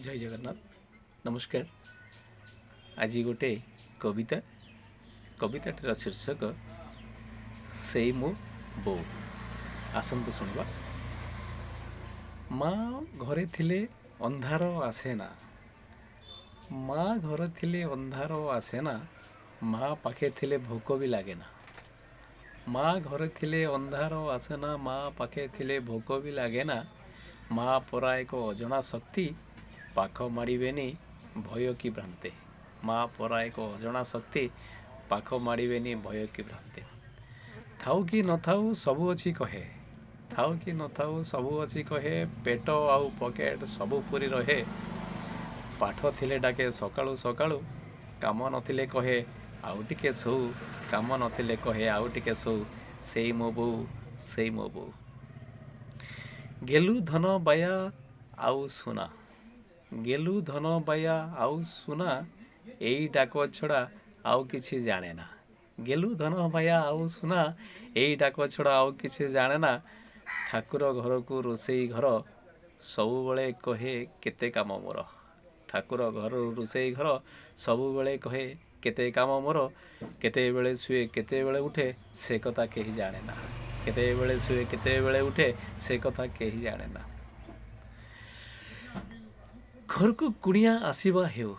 जय जगन्नाथ नमस्कार। आज गोटे कविताटर शीर्षक से मो बो। आसतु शुणा। माँ घरे थिले अंधार आसेना, माँ घर थिले अंधार आसेना, माँ पाखे थिले भोक भी लागेना। माँ घरे थिले अंधार आसेना, माँ पाखे थिले भोक भी लागेना। माँ परा एक अजଣା शक्ति, पाख माड़ेनि भय कि भ्रांते। माँ परा एक अजଣା शक्ति, पाख माड़ेनि भय कि भ्रांते। थाऊ कि न थाऊ सबु अच्छी कहे, थाऊ कि न थाऊ सबु अच्छी कहे। पेट आउ पकेट सबु पूरी रहे। पाठ थिले डाके सकाळु सकाळु, काम नथिले कहे आउ टिके शो। काम नथिले कहे आउ टिके शो। सेई मो बोऊ, सेई मो बोऊ। गेलु धन बाया आउ सुना, गेलु धन बाया आउ सुना, एई डाक छड़ा आउ किछि जाने ना। गेलु धन बाया आउ सुना, एई डाक छड़ा आउ किछि जाने ना। ठाकुर घर को रोसई घर, सबु बेले कहे केते काम मोर। ठाकुर घर रोसई घर, सबु बेले कहे केते काम मोर। केते बेले सुए केते बेले उठे, से कथा केही जाने ना। केते बेले सुए केते बेले उठे, से कथा केही जाने ना। घर को कुणिया आसीबा हेउ,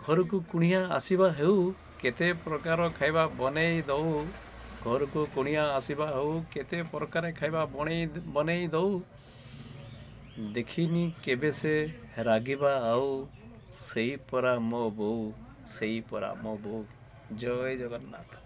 घर को कुणिया आसीबा हेउ, केते प्रकार खाइबा बनेई दऊ। घर को कुणिया आसीबा हेउ, केते प्रकार खाइबा बनेई दऊ। देखिनी केबे से रागिबा आउ, सेई परा मो बोऊ, सेई परा मो बोऊ। जय जगन्नाथ।